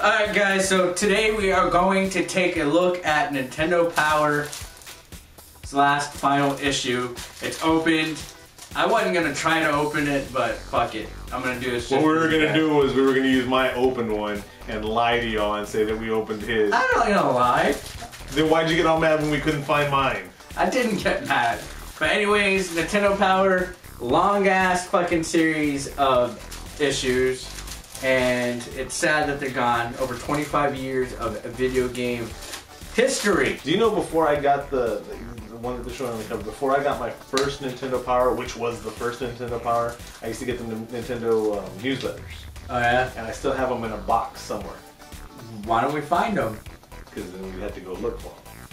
Alright guys, so today we are going to take a look at Nintendo Power's last final issue. It's opened. I wasn't going to try to open it, but fuck it. I'm going to do this. What we were going to do was we were going to use my open one and lie to y'all and say that we opened his. I'm not going to lie. Then why'd you get all mad when we couldn't find mine? I didn't get mad. But anyways, Nintendo Power, long ass fucking series of issues. And it's sad that they're gone. Over 25 years of video game history. Do you know before I got the one that they're showing on the cover, before I got my first Nintendo Power, which was the first Nintendo Power, I used to get the Nintendo newsletters. Oh yeah? And I still have them in a box somewhere. Why don't we find them? Because then we had to go look for them.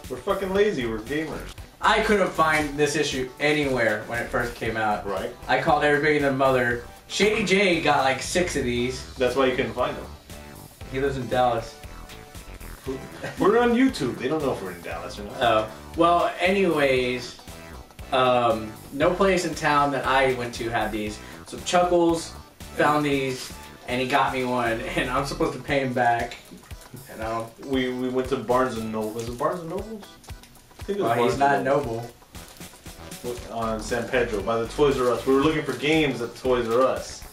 We're fucking lazy, we're gamers. I couldn't find this issue anywhere when it first came out. Right. I called everybody and their mother. Shady J got like 6 of these. That's why you couldn't find them. He lives in Dallas. We're on YouTube. They don't know if we're in Dallas or not. Oh. Well, anyways, no place in town that I went to had these. So Chuckles found these, and he got me one, and I'm supposed to pay him back. You know? We went to Barnes and Noble. Was it Barnes and Nobles? I think it was Well, Barnes he's not Noble. On San Pedro by the Toys R Us. We were looking for games at Toys R Us,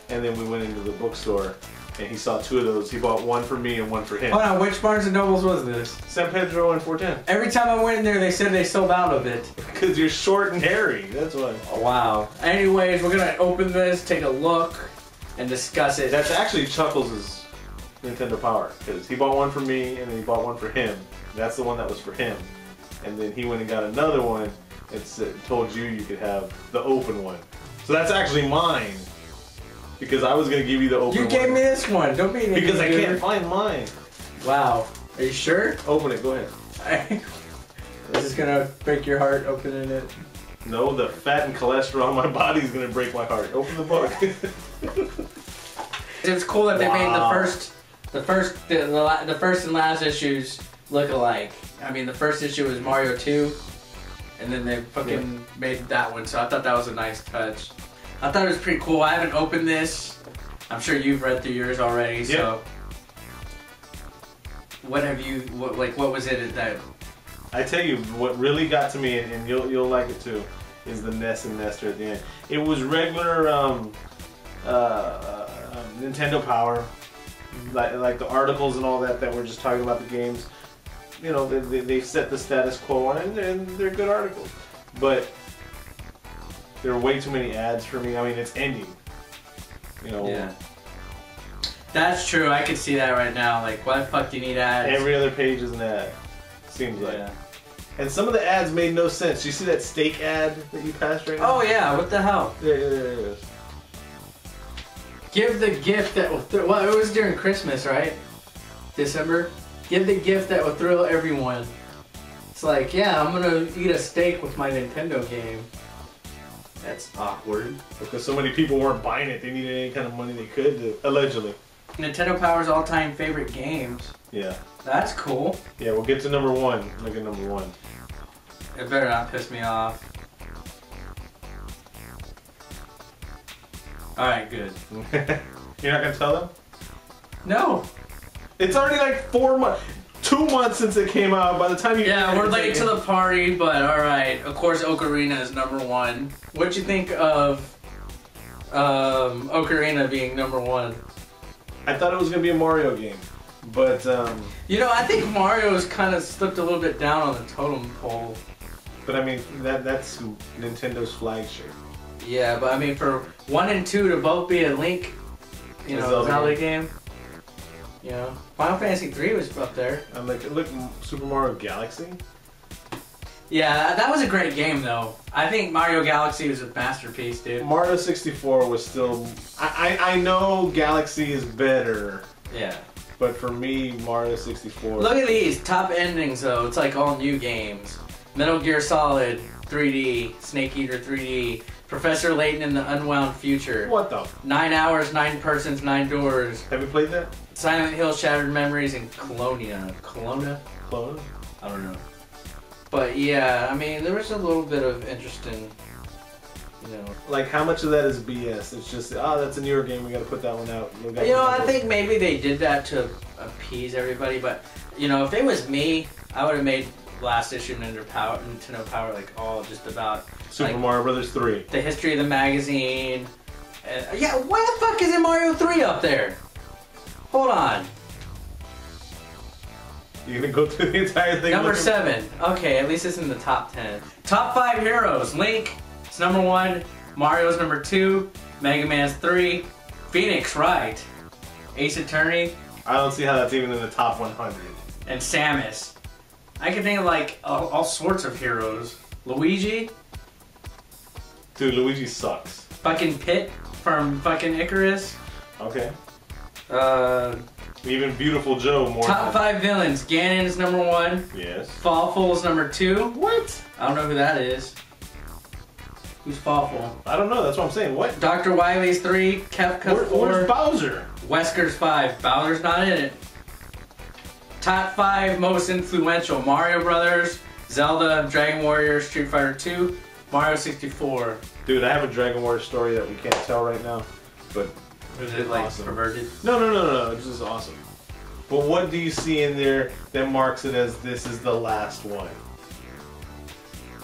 and then we went into the bookstore, and he saw 2 of those. He bought one for me and one for him. Hold on, which Barnes and Nobles was this? San Pedro and 410. Every time I went in there, they said they sold out of it. Because you're short and hairy. That's why. Oh, wow. Anyways, we're gonna open this, take a look, and discuss it. That's actually Chuckles' Nintendo Power, because he bought one for me and then he bought one for him. That's the one that was for him, and then he went and got another one. It told you could have the open one. So that's actually mine. Because I was going to give you the open one. You gave me this one. Don't be an Because I idiot. can't find mine. Wow. Are you sure? Open it. Go ahead. This is going to break your heart opening it. No, the fat and cholesterol in my body is going to break my heart. Open the book. It's cool that they made the first and last issues look alike. I mean, the first issue was Mario 2. And then they fucking made that one, so I thought that was a nice touch. I thought it was pretty cool. I haven't opened this. I'm sure you've read through yours already, so. What have you, what was it that? I tell you, what really got to me, and you'll like it too, is the Ness and Nestor at the end. It was regular Nintendo Power, like the articles and all that were just talking about the games. You know, they set the status quo and they're good articles. But there are way too many ads for me. I mean, it's ending. You know. Yeah. That's true. I can see that right now. Like, why the fuck do you need ads? Every other page is an ad. Seems like. Yeah. And some of the ads made no sense. You see that steak ad that you passed right now? Oh yeah. What the hell? Yeah, there it is. Give the gift that will well, it was during Christmas, right? December. Give the gift that will thrill everyone. It's like, yeah, I'm gonna eat a steak with my Nintendo game. That's awkward. Because so many people weren't buying it, they needed any kind of money they could to, allegedly. Nintendo Power's all-time favorite games. Yeah. That's cool. Yeah, we'll get to number 1. Look at number 1. It better not piss me off. Alright, good. You're not gonna tell them? No. It's already like 4 months, 2 months since it came out. By the time you yeah, we're late to the party, but all right. Of course, Ocarina is number 1. What'd you think of Ocarina being number 1? I thought it was gonna be a Mario game, but you know, I think Mario's kind of slipped a little bit down on the totem pole. But I mean, that's Nintendo's flagship. Yeah, but I mean, for 1 and 2 to both be a Link, you know, Zelda game. You know, Final Fantasy 3 was up there. I'm like, look, Super Mario Galaxy? Yeah, that was a great game, though. I think Mario Galaxy was a masterpiece, dude. Mario 64 was still... I know Galaxy is better. Yeah. But for me, Mario 64... Look at these top endings, though. It's like all new games. Metal Gear Solid 3D, Snake Eater 3D, Professor Layton in the Unwound Future. What the? 9 Hours, 9 Persons, 9 Doors. Have you played that? Silent Hill, Shattered Memories, and Colonia. Kelowna? Clone? I don't know. But yeah, I mean, there was a little bit of interesting You know. Like, how much of that is BS? It's just, that's a newer game, we gotta put that one out. I think maybe they did that to appease everybody, but, you know, if it was me, I would have made last issue Nintendo Power like all just about Super Mario Brothers 3. The history of the magazine. Yeah, why the fuck isn't Mario 3 up there? Hold on. You gonna go through the entire thing? Number 7. Okay, at least it's in the top 10. Top 5 heroes. Link, it's number 1. Mario's number 2. Mega Man's 3. Phoenix Wright. Ace Attorney. I don't see how that's even in the top 100. And Samus. I can think of like all sorts of heroes. Luigi. Dude, Luigi sucks. Fucking Pit from fucking Icarus. Okay. Even Beautiful Joe more. Top 5 villains. Ganon is number 1. Yes. Fawful is number 2. What? I don't know who that is. Who's Fawful? I don't know. That's what I'm saying. What? Dr. Wily's 3. Kefka's 4. Where's Bowser? Wesker's 5. Bowser's not in it. Top 5 most influential. Mario Brothers, Zelda, Dragon Warrior, Street Fighter 2, Mario 64. Dude, I have a Dragon Warrior story that we can't tell right now, but is it like awesome. Perverted? No. It's just awesome. But what do you see in there that marks it as this is the last one?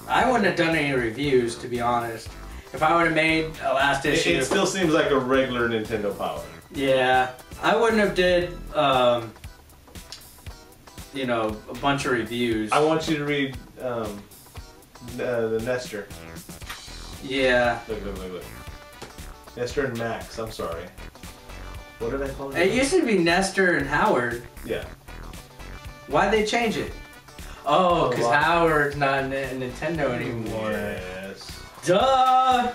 I wouldn't have done any reviews, to be honest. If I would have made a last issue... It still seems like a regular Nintendo Power. Yeah. I wouldn't have did, you know, a bunch of reviews. I want you to read the Nestor. Yeah. Look. Nestor and Max, I'm sorry. What did I call it? It used to be Nestor and Howard. Yeah. Why'd they change it? Oh, because Howard's not in Nintendo anymore. Yes. Duh!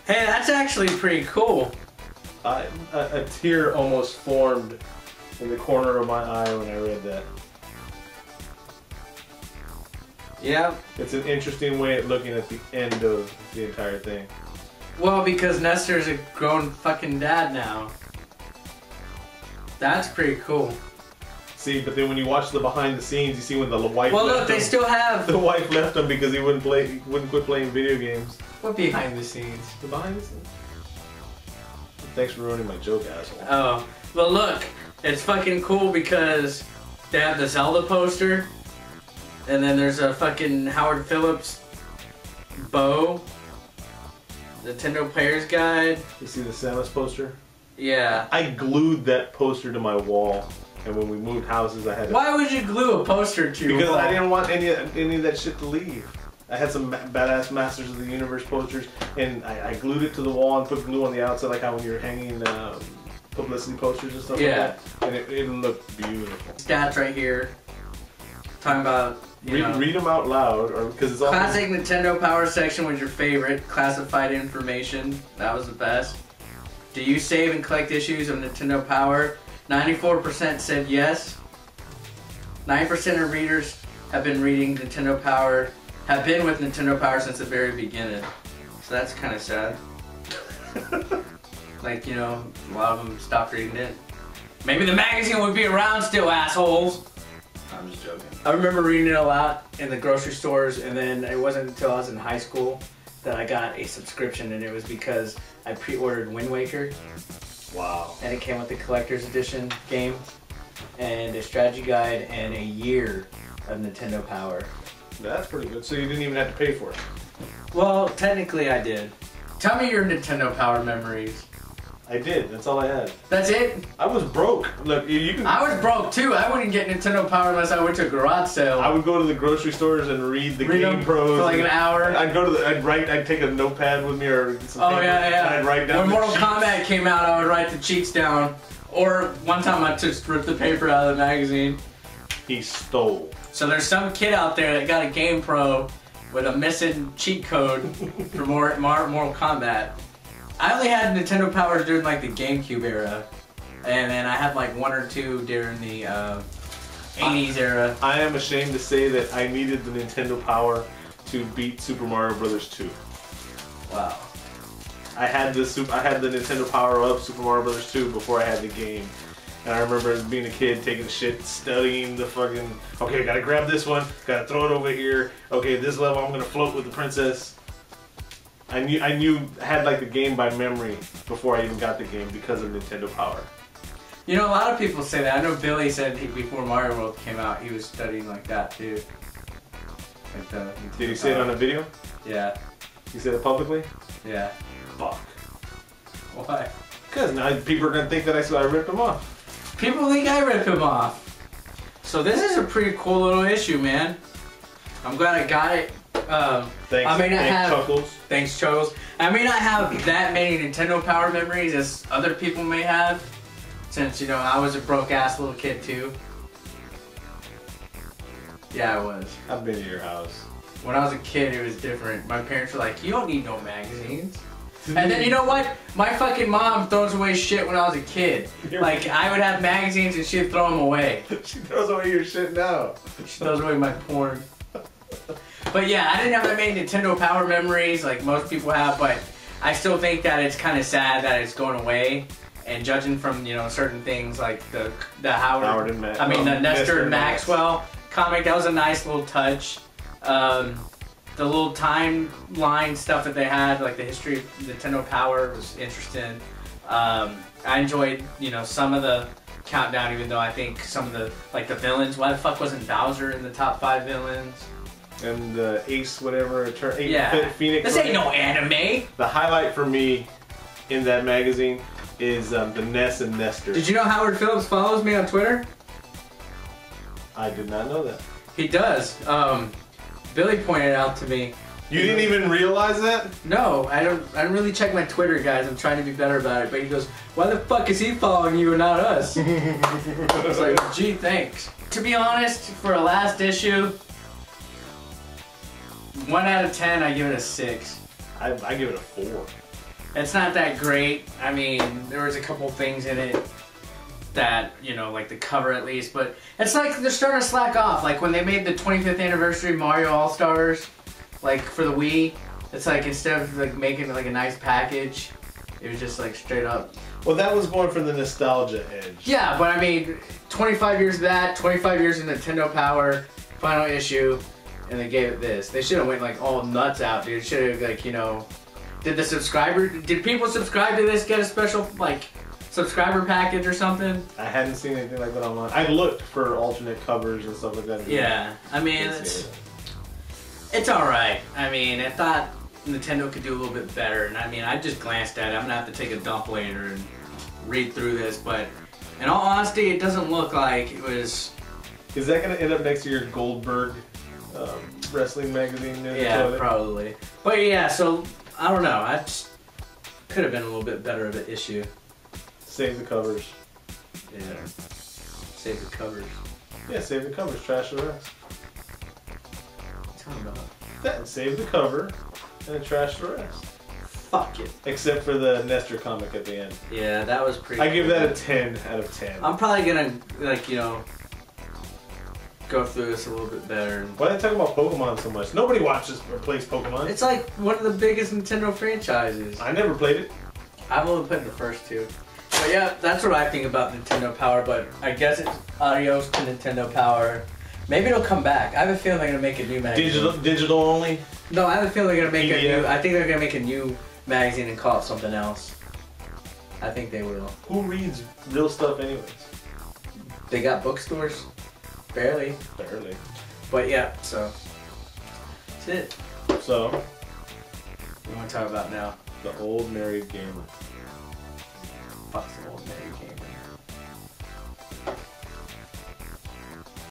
Hey, that's actually pretty cool. A tear almost formed in the corner of my eye when I read that. Yeah. It's an interesting way of looking at the end of the entire thing. Well, because Nestor's a grown fucking dad now. That's pretty cool. See, but then when you watch the behind the scenes, you see when the wife. Well, look, they still have. The wife left him because he wouldn't quit playing video games. What behind the scenes? The behind the scenes. Thanks for ruining my joke, asshole. Oh, well, look, it's fucking cool because they have the Zelda poster, and then there's a fucking Howard Phillips bow, Nintendo Player's Guide. You see the Samus poster? Yeah. I glued that poster to my wall. And when we moved houses, I had to... Why would you glue a poster to your Because wall? I didn't want any of that shit to leave. I had some badass Masters of the Universe posters, and I glued it to the wall and put glue on the outside, like how when you're hanging publicity posters and stuff like that. And it looked beautiful. Stats right here. Talking about... Read them out loud, or because it's all... Classic Nintendo Power section was your favorite. Classified information. That was the best. Do you save and collect issues of Nintendo Power? 94% said yes. 9% of readers have been reading Nintendo Power, have been with Nintendo Power since the very beginning. So that's kind of sad. Like, you know, a lot of them stopped reading it. Maybe the magazine would be around still, assholes. I'm just joking. I remember reading it a lot in the grocery stores, and then it wasn't until I was in high school that I got a subscription, and it was because I pre-ordered Wind Waker. Wow. And it came with the collector's edition game and a strategy guide and a year of Nintendo Power. That's pretty good. So you didn't even have to pay for it? Well, technically I did. Tell me your Nintendo Power memories. I did. That's all I had. That's it? I was broke. Look, you can... I was broke too. I wouldn't get Nintendo Power unless I went to a garage sale. I would go to the grocery stores and read the Game Pros for like an hour. I'd take a notepad with me or some paper, and I'd write down when the Mortal cheats. Kombat came out, I would write the cheats down. Or one time I just ripped the paper out of the magazine. He stole. So there's some kid out there that got a Game Pro with a missing cheat code for Mortal Kombat. I only had Nintendo Power during like the GameCube era, and then I had like one or two during the 80s era. I am ashamed to say that I needed the Nintendo Power to beat Super Mario Brothers 2. Wow. I had the Nintendo Power of Super Mario Brothers 2 before I had the game, And I remember being a kid taking shit, studying the fucking, okay, gotta grab this one, gotta throw it over here. Okay, this level I'm gonna float with the princess. I had like the game by memory before I even got the game because of Nintendo Power. You know, a lot of people say that. I know Billy said before Mario World came out, he was studying like that too. Like the Did he say it on a video? Yeah. He said it publicly? Yeah. Fuck. Why? Because now people are gonna think that I ripped him off. People think I ripped him off. So this is a pretty cool little issue, man. I'm glad I got it. Thanks, I may not have. Chuckles. Thanks, Chuckles. I may not have that many Nintendo Power memories as other people may have, since, you know, I was a broke ass little kid too. Yeah, I was. I've been to your house. When I was a kid, it was different. My parents were like, "You don't need no magazines." And then, you know what? My fucking mom throws away shit when I was a kid. Like, I would have magazines and she'd throw them away. She throws away your shit now. She throws away my porn. But yeah, I didn't have that many Nintendo Power memories like most people have, but I still think that it's kind of sad that it's going away. And judging from, you know, certain things like the Howard and the Nestor and Maxwell comic, that was a nice little touch. The little timeline stuff that they had, like the history of Nintendo Power, was interesting. I enjoyed, you know, some of the countdown, even though I think some of the, like the villains, why the fuck wasn't Bowser in the top 5 villains? And the Ace, whatever, Phoenix. This ain't no anime! The highlight for me in that magazine is the Ness and Nestor. Did you know Howard Phillips follows me on Twitter? I did not know that. He does. Billy pointed it out to me. You didn't even realize that? No, I don't really check my Twitter, guys. I'm trying to be better about it. But he goes, "Why the fuck is he following you and not us?" I was like, "Gee, thanks." To be honest, for a last issue, 1 out of 10, I give it a 6. I give it a 4. It's not that great. I mean, there was a couple things in it that, you know, like the cover at least, but it's like they're starting to slack off. Like when they made the 25th anniversary Mario All-Stars, like for the Wii, it's like instead of like making like a nice package, it was just like straight up. Well, that was going for the nostalgia edge. Yeah, but I mean, 25 years of that, 25 years of Nintendo Power, final issue, and they gave it this. They should have went like all nuts out, dude. Should have like, you know, did people subscribe to this, get a special like subscriber package or something? I hadn't seen anything like that online. I looked for alternate covers and stuff like that. Yeah, I mean, it's alright. I mean, I thought Nintendo could do a little bit better, and I mean, I just glanced at it. I'm gonna have to take a dump later and read through this, but in all honesty, it doesn't look like it was... Is that gonna end up next to your Goldberg wrestling magazine? Yeah, probably. But yeah, so, I don't know. I just could have been a little bit better of an issue. Save the covers. Yeah. Save the covers. Yeah, save the covers. Trash the rest. Tell me about that. Save the cover and then trash the rest. Fuck it. Except for the Nestor comic at the end. Yeah, that was pretty I give that a 10 out of 10. I'm probably gonna, like, you know, go through this a little bit better. Why are they talking about Pokemon so much? Nobody watches or plays Pokemon. It's like one of the biggest Nintendo franchises. I never played it. I've only played the first 2. But yeah, that's what I think about Nintendo Power, but I guess it's adios to Nintendo Power. Maybe it'll come back. I have a feeling they're gonna make a new magazine. Digital only? No, I have a feeling they're gonna make a new... I think they're gonna make a new magazine and call it something else. I think they will. Who reads real stuff anyways? They got bookstores. Barely. Barely. But yeah, so... That's it. So... What do you want to talk about now? The old married gamer. Fuck the old married gamer.